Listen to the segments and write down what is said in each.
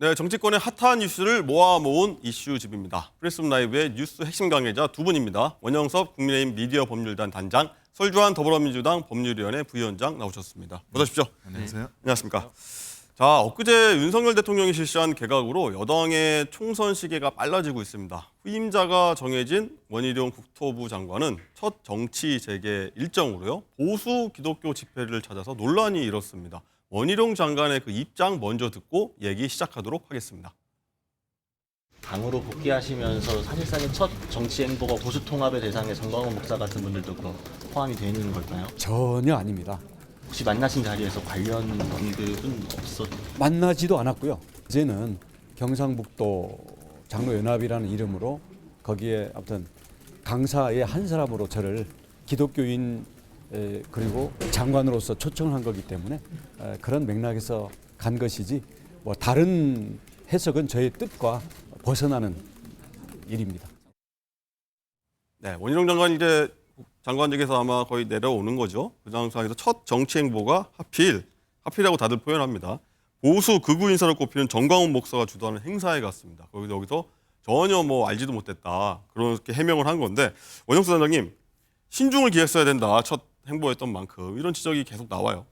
네, 정치권의 핫한 뉴스를 모아모은 이슈집입니다. 프리스움 라이브의 뉴스 핵심 관계자 두 분입니다. 원영섭 국민의힘 미디어 법률단 단장, 설주환 더불어민주당 법률위원회 부위원장 나오셨습니다. 어서 오십시오. 안녕하세요. 안녕하십니까. 자, 엊그제 윤석열 대통령이 실시한 개각으로 여당의 총선 시계가 빨라지고 있습니다. 후임자가 정해진 원희룡 국토부 장관은 첫 정치 재개 일정으로요, 보수 기독교 집회를 찾아서 논란이 일었습니다. 원희룡 장관의 그 입장 먼저 듣고 얘기 시작하도록 하겠습니다. 당으로 복귀하시면서 사실상의 첫 정치 행보가 보수 통합의 대상에 정광훈 목사 같은 분들도 포함이 되어 있는 걸까요? 전혀 아닙니다. 혹시 만나신 자리에서 관련 언급은 만나지도 않았고요. 이제는 경상북도 장로연합이라는 이름으로 거기에 아무튼 강사의 한 사람으로 저를 기독교인 그리고 장관으로서 초청을 한 거기 때문에 그런 맥락에서 간 것이지 뭐 다른 해석은 저의 뜻과 벗어나는 일입니다. 네, 원희룡 장관 이제 장관직에서 아마 거의 내려오는 거죠. 그 상황에서 첫 정치 행보가 하필이라고 다들 표현합니다. 보수 극우 인사를 꼽히는 정광훈 목사가 주도하는 행사에 갔습니다. 여기서 전혀 뭐 알지도 못했다 그렇게 해명을 한 건데, 원영수 단장님, 신중을 기했어야 된다. 첫 행보했던 만큼 이런 지적이 계속 나와요.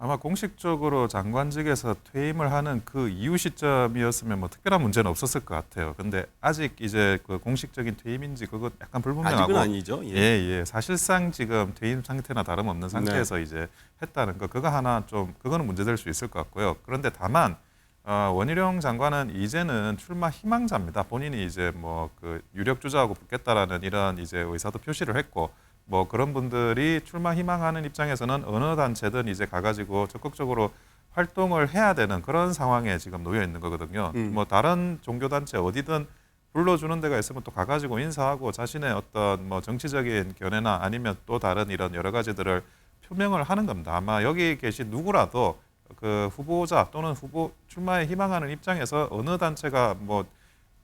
아마 공식적으로 장관직에서 퇴임을 하는 그 이후 시점이었으면 뭐 특별한 문제는 없었을 것 같아요. 근데 아직 이제 그 공식적인 퇴임인지 그거 약간 불분명하고. 아직은 아니죠. 예. 사실상 지금 퇴임 상태나 다름없는 상태에서 네. 이제 했다는 거, 그거 하나 좀 그거는 문제될 수 있을 것 같고요. 그런데 다만 원희룡 장관은 이제는 출마 희망자입니다. 본인이 이제 뭐 그 유력 주자하고 붙겠다라는 이런 이제 의사도 표시를 했고, 뭐 그런 분들이 출마 희망하는 입장에서는 어느 단체든 이제 가가지고 적극적으로 활동을 해야 되는 그런 상황에 지금 놓여 있는 거거든요. 뭐 다른 종교 단체 어디든 불러주는 데가 있으면 또 가가지고 인사하고 자신의 어떤 뭐 정치적인 견해나 아니면 또 다른 이런 여러 가지들을 표명을 하는 겁니다. 아마 여기 계신 누구라도 그 후보자 또는 후보 출마에 희망하는 입장에서 어느 단체가 뭐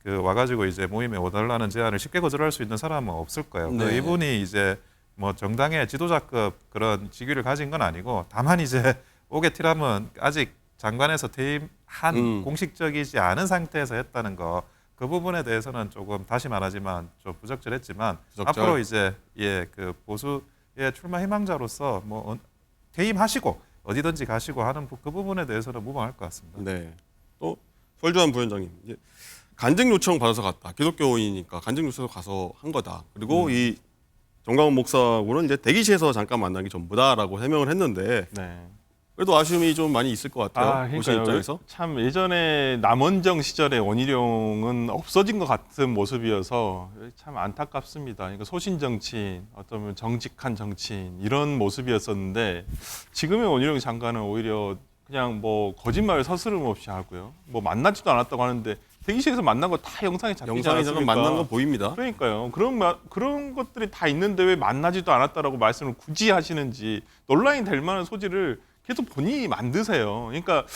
그 와가지고 이제 모임에 오달라는 제안을 쉽게 거절할 수 있는 사람은 없을 거예요. 네. 이분이 이제 뭐 정당의 지도자급 그런 직위를 가진 건 아니고, 다만 이제 오게티람은 아직 장관에서 퇴임한 공식적이지 않은 상태에서 했다는 거, 그 부분에 대해서는 조금 다시 말하지만 좀 부적절했지만 앞으로 이제 그 보수의 출마 희망자로서 뭐 퇴임하시고 어디든지 가시고 하는 그 부분에 대해서는 무방할 것 같습니다. 네. 또 설주환 부위원장님, 이제 간증 요청 받아서 갔다. 기독교인이니까 간증 요청 가서 한 거다. 그리고 이 정광훈 목사하고는 이제 대기실에서 잠깐 만나기 전부다라고 해명을 했는데, 네. 그래도 아쉬움이 좀 많이 있을 것 같아요. 보신 입장에서. 참 예전에 남원정 시절에 원희룡은 없어진 것 같은 모습이어서 참 안타깝습니다. 그러니까 소신 정치인, 어쩌면 정직한 정치인 이런 모습이었었는데, 지금의 원희룡 장관은 오히려 그냥 뭐 거짓말을 서스름 없이 하고요. 뭐 만나지도 않았다고 하는데 대기실에서 만난 거 다 영상에 잡히지 영상에서는 않았습니까? 만난 거 보입니다. 그러니까요. 그런 것들이 다 있는데 왜 만나지도 않았다라고 말씀을 굳이 하시는지, 논란이 될 만한 소지를 계속 본인이 만드세요. 그러니까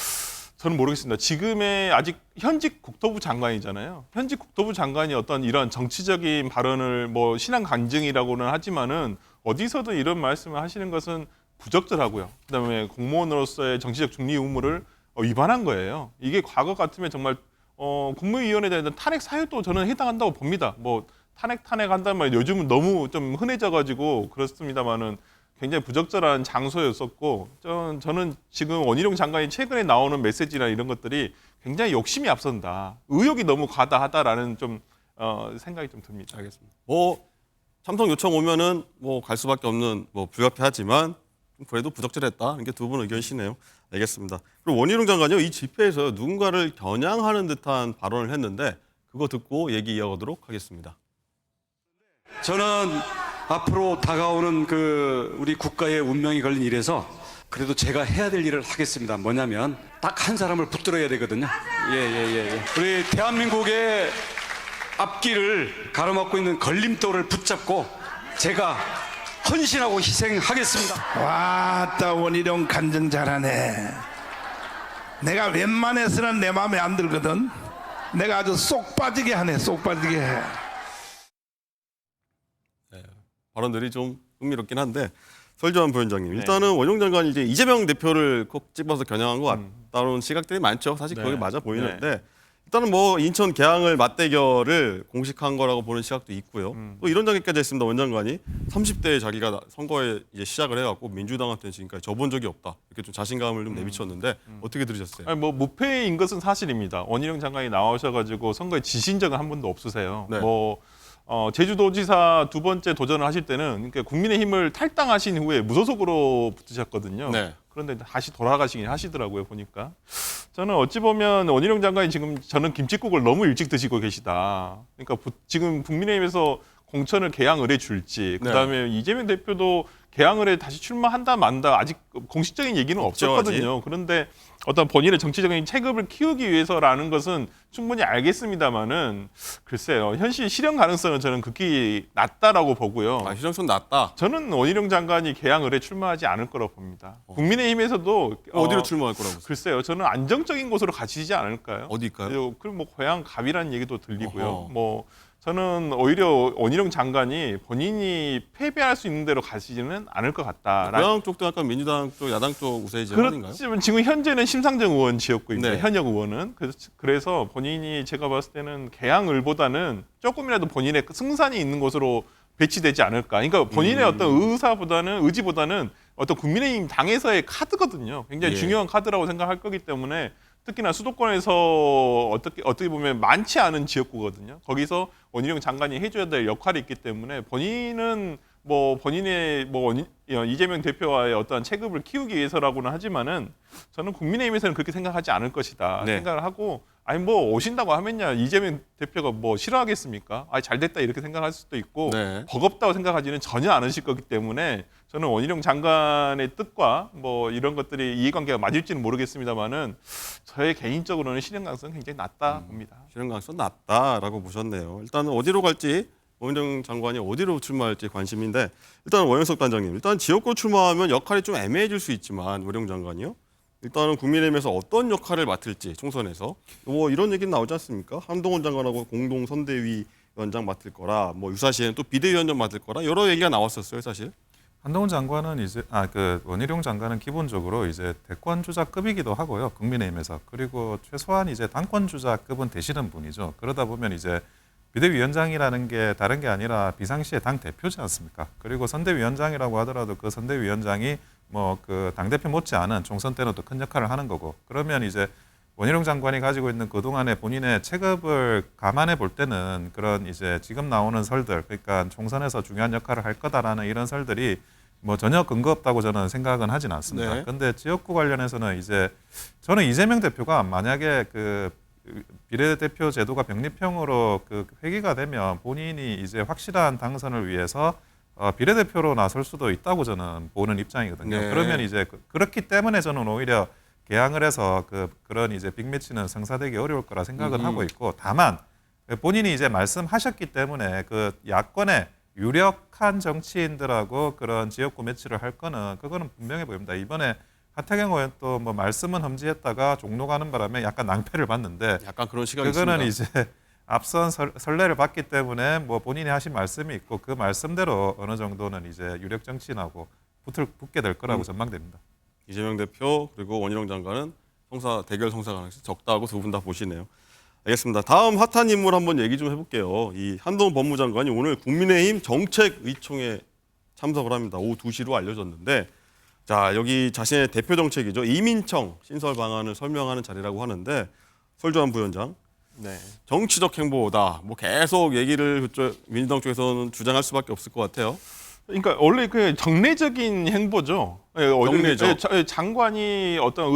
저는 모르겠습니다. 지금의 아직 현직 국토부 장관이잖아요. 현직 국토부 장관이 어떤 이런 정치적인 발언을 뭐 신앙 간증이라고는 하지만은 어디서든 이런 말씀을 하시는 것은 부적절하고요. 그다음에 공무원으로서의 정치적 중리 의무를 위반한 거예요. 이게 과거 같으면 정말 국무위원회에 대한 탄핵 사유도 저는 해당한다고 봅니다. 뭐 탄핵한다는 말 요즘은 너무 좀 흔해져가지고 그렇습니다만은 굉장히 부적절한 장소였었고, 저는 지금 원희룡 장관이 최근에 나오는 메시지나 이런 것들이 굉장히 욕심이 앞선다, 의욕이 너무 과다하다라는 좀 생각이 좀 듭니다. 알겠습니다. 뭐 참석 요청 오면은 뭐 갈 수밖에 없는 뭐 불가피하지만 그래도 부적절했다. 이렇게 두 분 의견이시네요. 알겠습니다. 그리고 원희룡 장관이요, 이 집회에서 누군가를 겨냥하는 듯한 발언을 했는데 그거 듣고 얘기 이어가도록 하겠습니다. 저는 앞으로 다가오는 그 우리 국가의 운명이 걸린 일에서 그래도 제가 해야 될 일을 하겠습니다. 뭐냐면 딱 한 사람을 붙들어야 되거든요. 예. 우리 대한민국의 앞길을 가로막고 있는 걸림돌을 붙잡고 제가 헌신하고 희생하겠습니다. 와따 원희룡 간증 잘하네. 내가 웬만해서는 내 마음에 안 들거든. 내가 아주 쏙 빠지게 하네. 쏙 빠지게 해. 발언들이 좀 흥미롭긴 한데 설주환 부위원장님 일단은 원희룡 장관이 이제 이재명 대표를 콕 집어서 겨냥한 것 같다는 시각들이 많죠. 사실 그게 네. 맞아 보이는데 일단은 뭐 인천 계양을 맞대결을 공식한 거라고 보는 시각도 있고요. 또 이런 장면까지 했습니다. 원 장관이 30대에 자기가 선거에 이제 시작을 해갖고 민주당한테는 지금까지 져본 적이 없다 이렇게 좀 자신감을 좀 내비쳤는데 어떻게 들으셨어요? 아니, 뭐 무패인 것은 사실입니다. 원희룡 장관이 나오셔가지고 선거에 지신 적은 한 번도 없으세요. 네. 제주도지사 두 번째 도전을 하실 때는 그러니까 국민의힘을 탈당하신 후에 무소속으로 붙으셨거든요. 네. 그런데 다시 돌아가시긴 하시더라고요, 보니까. 저는 어찌 보면 원희룡 장관이 지금 저는 김칫국을 너무 일찍 드시고 계시다. 그러니까 지금 국민의힘에서 공천을 개항을 해줄지, 그다음에 이재명 대표도 개항을 해 다시 출마한다 만다 아직 공식적인 얘기는 없었거든요. 아직. 그런데 어떤 본인의 정치적인 체급을 키우기 위해서라는 것은 충분히 알겠습니다만은 글쎄요, 현실 실현 가능성은 저는 극히 낮다라고 보고요. 아, 실현성 낮다. 저는 원희룡 장관이 개항을 해 출마하지 않을 거라고 봅니다. 국민의힘에서도 어디로 출마할 거라고 보세요? 글쎄요, 저는 안정적인 곳으로 가시지 않을까요? 어디일까요? 그리고 뭐 고향 갑이라는 얘기도 들리고요. 어허. 뭐 저는 오히려 원희룡 장관이 본인이 패배할 수 있는 대로 가시지는 않을 것 같다. 고양 쪽도 약간 민주당 쪽, 야당 쪽 우세이지가 아닌가요? 그렇지만 지금 현재는 심상정 의원 지역구입니다. 네. 현역 의원은 그래서 본인이 제가 봤을 때는 개항을보다는 조금이라도 본인의 승산이 있는 곳으로 배치되지 않을까. 그러니까 본인의 어떤 의지보다는 어떤 국민의힘 당에서의 카드거든요. 굉장히 예. 중요한 카드라고 생각할 거기 때문에 특히나 수도권에서 어떻게 보면 많지 않은 지역구거든요. 거기서 원희룡 장관이 해줘야 될 역할이 있기 때문에 본인은 이재명 대표와의 어떤 체급을 키우기 위해서라고는 하지만은 저는 국민의힘에서는 그렇게 생각하지 않을 것이다 네. 생각을 하고 아니 뭐 오신다고 하면야 이재명 대표가 뭐 싫어하겠습니까? 아니 잘 됐다 이렇게 생각할 수도 있고 네. 버겁다고 생각하지는 전혀 않으실 거기 때문에 저는 원희룡 장관의 뜻과 뭐 이런 것들이 이해관계가 맞을지는 모르겠습니다만은 저의 개인적으로는 실현 가능성은 굉장히 낮다 봅니다. 실현 가능성 낮다라고 보셨네요. 일단은 어디로 갈지 원희룡 장관이 어디로 출마할지 관심인데 일단 원영석 단장님 일단 지역구 출마하면 역할이 좀 애매해질 수 있지만 원희룡 장관이요. 일단은 국민의힘에서 어떤 역할을 맡을지 총선에서 뭐 이런 얘기는 나오지 않습니까? 한동훈 장관하고 공동 선대위 위원장 맡을 거라 뭐 유사시에는 또 비대위원장 맡을 거라 여러 얘기가 나왔었어요 사실. 한동훈 장관은 이제 원희룡 장관은 기본적으로 이제 대권 주자급이기도 하고요. 국민의힘에서. 그리고 최소한 이제 당권 주자급은 되시는 분이죠. 그러다 보면 이제 비대위원장이라는 게 다른 게 아니라 비상시에 당 대표지 않습니까? 그리고 선대위원장이라고 하더라도 그 선대위원장이 뭐 그 당대표 못지않은 총선 때는 또 큰 역할을 하는 거고 그러면 이제 원희룡 장관이 가지고 있는 그동안의 본인의 체급을 감안해 볼 때는 그런 이제 지금 나오는 설들 그러니까 총선에서 중요한 역할을 할 거다라는 이런 설들이 뭐 전혀 근거 없다고 저는 생각은 하진 않습니다. 네. 그런데 지역구 관련해서는 이제 저는 이재명 대표가 만약에 그 비례대표 제도가 병립형으로 그 회귀가 되면 본인이 이제 확실한 당선을 위해서 비례대표로 나설 수도 있다고 저는 보는 입장이거든요. 네. 그러면 이제 그렇기 때문에 저는 오히려 개항을 해서 그런 이제 빅매치는 성사되기 어려울 거라 생각은 하고 있고 다만 본인이 이제 말씀하셨기 때문에 그 야권의 유력한 정치인들하고 그런 지역구 매치를 할 거는 그거는 분명해 보입니다. 이번에 하태경 의원 또 뭐 말씀은 험지했다가 종로 가는 바람에 약간 낭패를 봤는데 약간 그런 시각이 그거는 있습니다. 이제 앞선 선례를 봤기 때문에 뭐 본인이 하신 말씀이 있고 그 말씀대로 어느 정도는 이제 유력 정치인하고 붙게 될 거라고 전망됩니다. 이재명 대표 그리고 원희룡 장관은 대결 성사 가능성이 적다고 두 분 다 보시네요. 알겠습니다. 다음 핫한 인물 한번 얘기 좀 해볼게요. 이 한동훈 법무장관이 오늘 국민의힘 정책의총에 참석을 합니다. 오후 2시로 알려졌는데 자 여기 자신의 대표 정책이죠. 이민청 신설 방안을 설명하는 자리라고 하는데 설주환 부위원장 네. 정치적 행보다 뭐 계속 얘기를 민주당 쪽에서는 주장할 수밖에 없을 것 같아요. 그러니까 원래 그 정례적인 행보죠. 정례죠. 장관이 어떤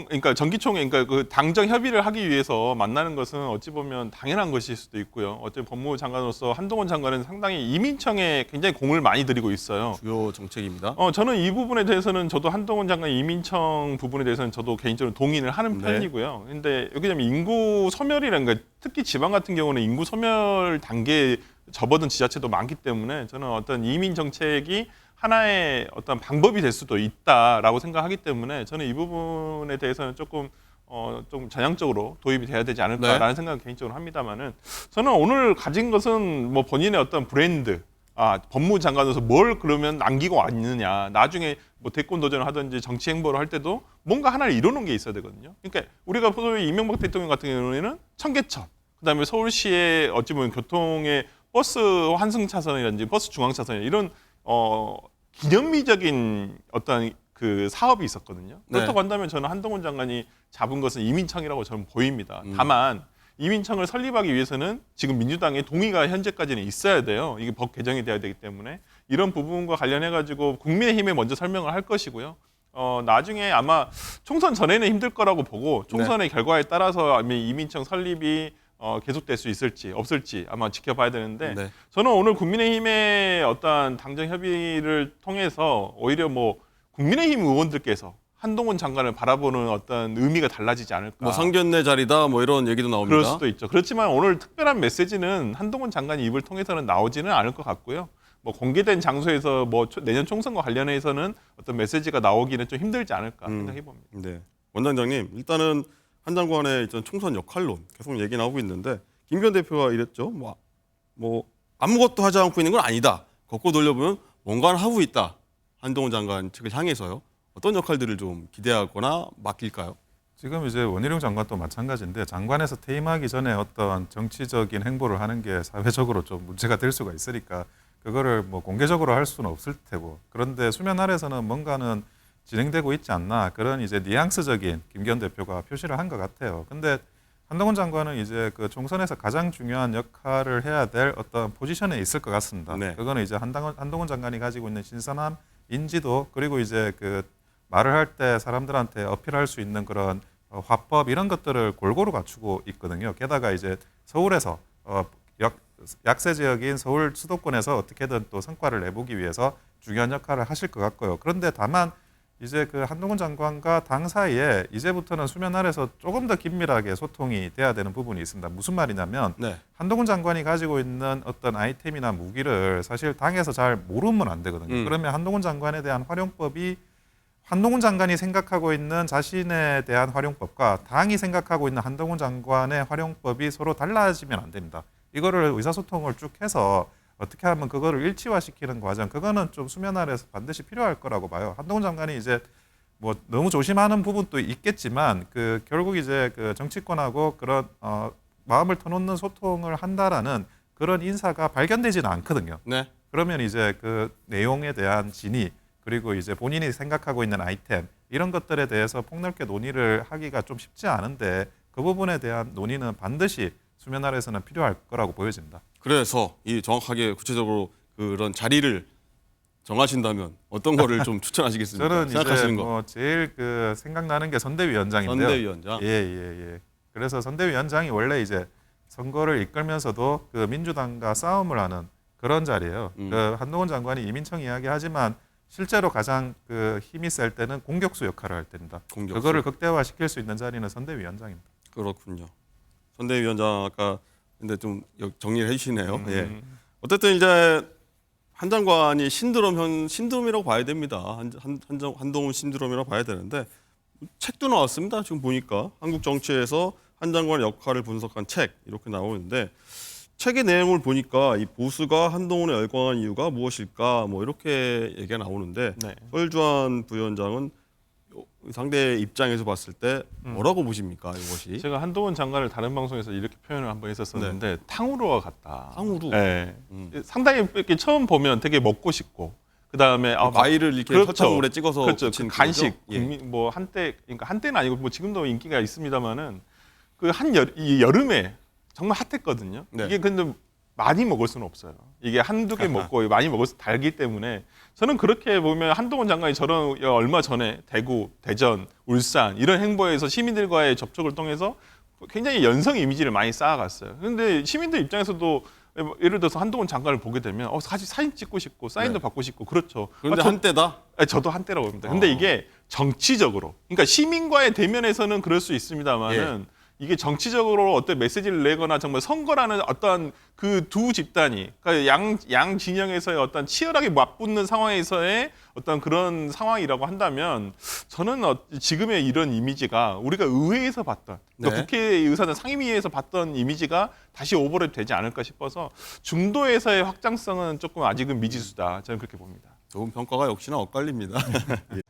그러니까 정기총회, 그러니까 그 당정 협의를 하기 위해서 만나는 것은 어찌 보면 당연한 것일 수도 있고요. 어쨌든 법무부 장관으로서 한동훈 장관은 상당히 이민청에 굉장히 공을 많이 들이고 있어요. 주요 정책입니다. 저는 이 부분에 대해서는 저도 한동훈 장관 이민청 부분에 대해서는 저도 개인적으로 동의를 하는 네. 편이고요. 근데 여기 좀 인구 소멸이라는 거, 특히 지방 같은 경우는 인구 소멸 단계에 접어든 지자체도 많기 때문에 저는 어떤 이민 정책이 하나의 어떤 방법이 될 수도 있다라고 생각하기 때문에 저는 이 부분에 대해서는 조금 좀 전향적으로 도입이 돼야 되지 않을까라는 생각을 개인적으로 합니다만은 저는 오늘 가진 것은 뭐 본인의 어떤 브랜드 법무장관으로서 뭘 그러면 남기고 왔느냐. 나중에 뭐 대권 도전을 하든지 정치 행보를 할 때도 뭔가 하나를 이뤄놓은 게 있어야 되거든요. 그러니까 우리가 소위 이명박 대통령 같은 경우에는 청계천, 그다음에 서울시의 어찌 보면 교통의 버스 환승 차선이라든지 버스 중앙 차선 이런 기념비적인 어떤 그 사업이 있었거든요. 그렇다고 한다면 저는 한동훈 장관이 잡은 것은 이민청이라고 저는 보입니다. 다만 이민청을 설립하기 위해서는 지금 민주당의 동의가 현재까지는 있어야 돼요. 이게 법 개정이 돼야 되기 때문에 이런 부분과 관련해 가지고 국민의힘에 먼저 설명을 할 것이고요. 나중에 아마 총선 전에는 힘들 거라고 보고 총선의 결과에 따라서 이민청 설립이 계속될 수 있을지 없을지 아마 지켜봐야 되는데 저는 오늘 국민의힘의 어떤 당정 협의를 통해서 오히려 뭐 국민의힘 의원들께서 한동훈 장관을 바라보는 어떤 의미가 달라지지 않을까. 뭐 상견례 자리다 뭐 이런 얘기도 나옵니다. 그럴 수도 있죠. 그렇지만 오늘 특별한 메시지는 한동훈 장관 입을 통해서는 나오지는 않을 것 같고요. 뭐 공개된 장소에서 뭐 내년 총선과 관련해서는 어떤 메시지가 나오기는 좀 힘들지 않을까 생각해 봅니다. 네. 원장님, 일단은 한 장관의 일단 총선 역할론 계속 얘기 나오고 있는데 김기현 대표가 이랬죠. 뭐 아무것도 하지 않고 있는 건 아니다. 거꾸로 돌려보면 뭔가를 하고 있다. 한동훈 장관 측을 향해서요. 어떤 역할들을 좀 기대하거나 맡길까요? 지금 이제 원희룡 장관도 마찬가지인데 장관에서 퇴임하기 전에 어떤 정치적인 행보를 하는 게 사회적으로 좀 문제가 될 수가 있으니까 그거를 뭐 공개적으로 할 수는 없을 테고 그런데 수면 아래서는 뭔가는 진행되고 있지 않나 그런 이제 뉘앙스적인 김기현 대표가 표시를 한 것 같아요. 근데 한동훈 장관은 이제 그 총선에서 가장 중요한 역할을 해야 될 어떤 포지션에 있을 것 같습니다. 네. 그거는 이제 한동훈 장관이 가지고 있는 신선한 인지도 그리고 이제 그 말을 할 때 사람들한테 어필할 수 있는 그런 화법 이런 것들을 골고루 갖추고 있거든요. 게다가 이제 서울에서 약세 지역인 서울 수도권에서 어떻게든 또 성과를 내보기 위해서 중요한 역할을 하실 것 같고요. 그런데 다만 이제 그 한동훈 장관과 당 사이에 이제부터는 수면 아래서 조금 더 긴밀하게 소통이 돼야 되는 부분이 있습니다. 무슨 말이냐면 한동훈 장관이 가지고 있는 어떤 아이템이나 무기를 사실 당에서 잘 모르면 안 되거든요. 그러면 한동훈 장관에 대한 활용법이 한동훈 장관이 생각하고 있는 자신에 대한 활용법과 당이 생각하고 있는 한동훈 장관의 활용법이 서로 달라지면 안 됩니다. 이거를 의사소통을 쭉 해서 어떻게 하면 그거를 일치화시키는 과정, 그거는 좀 수면 아래에서 반드시 필요할 거라고 봐요. 한동훈 장관이 이제 뭐 너무 조심하는 부분도 있겠지만 그 결국 이제 그 정치권하고 그런 마음을 터놓는 소통을 한다라는 그런 인사가 발견되지는 않거든요. 네. 그러면 이제 그 내용에 대한 진위 그리고 이제 본인이 생각하고 있는 아이템 이런 것들에 대해서 폭넓게 논의를 하기가 좀 쉽지 않은데 그 부분에 대한 논의는 반드시 수면 아래에서는 필요할 거라고 보여집니다. 그래서 이 정확하게 구체적으로 그런 자리를 정하신다면 어떤 거를 좀 추천하시겠습니까? 저는 생각하시는 이제 거. 뭐 제일 그 생각나는 게 선대위원장인데요. 선대위원장. 예. 그래서 선대위원장이 원래 이제 선거를 이끌면서도 그 민주당과 싸움을 하는 그런 자리예요. 그 한동훈 장관이 이민청 이야기하지만 실제로 가장 그 힘이 셀 때는 공격수 역할을 할 때입니다. 공격수. 그거를 극대화시킬 수 있는 자리는 선대위원장입니다. 그렇군요. 선대위원장 아까 근데 좀 정리를 해주시네요. 예. 어쨌든 이제 한 장관이 신드롬이라고 봐야 됩니다. 한동훈 신드롬이라고 봐야 되는데 책도 나왔습니다. 지금 보니까 한국 정치에서 한 장관의 역할을 분석한 책 이렇게 나오는데 책의 내용을 보니까 이 보수가 한동훈에 열광한 이유가 무엇일까 뭐 이렇게 얘기가 나오는데 설주환 부위원장은 상대 입장에서 봤을 때 뭐라고 보십니까 이것이? 제가 한동훈 장관을 다른 방송에서 이렇게 표현을 한번 했었었는데 탕후루와 같다. 탕후루. 네. 상당히 이렇게 처음 보면 되게 먹고 싶고 그 다음에 과일을 이렇게 설탕물에 찍어서 그렇죠. 그 간식 예. 뭐 한때 그러니까 한때는 아니고 뭐 지금도 인기가 있습니다만은 그 이 여름에 정말 핫했거든요. 네. 이게 근데 많이 먹을 수는 없어요. 이게 한두 개 먹고 많이 먹을 수 달기 때문에 저는 그렇게 보면 한동훈 장관이 저런 얼마 전에 대구, 대전, 울산 이런 행보에서 시민들과의 접촉을 통해서 굉장히 연성 이미지를 많이 쌓아갔어요. 그런데 시민들 입장에서도 예를 들어서 한동훈 장관을 보게 되면 사진 찍고 싶고 사인도 받고 싶고 그렇죠. 그런데 한때다? 저도 한때라고 봅니다. 근데 이게 정치적으로 그러니까 시민과의 대면에서는 그럴 수 있습니다만은 이게 정치적으로 어떤 메시지를 내거나 정말 선거라는 어떤 그 두 집단이 그러니까 양 진영에서의 어떤 치열하게 맞붙는 상황에서의 어떤 그런 상황이라고 한다면 저는 지금의 이런 이미지가 우리가 의회에서 봤던 그러니까 네. 국회의사는 상임위에서 봤던 이미지가 다시 오버랩 되지 않을까 싶어서 중도에서의 확장성은 조금 아직은 미지수다. 저는 그렇게 봅니다. 좋은 평가가 역시나 엇갈립니다. 예.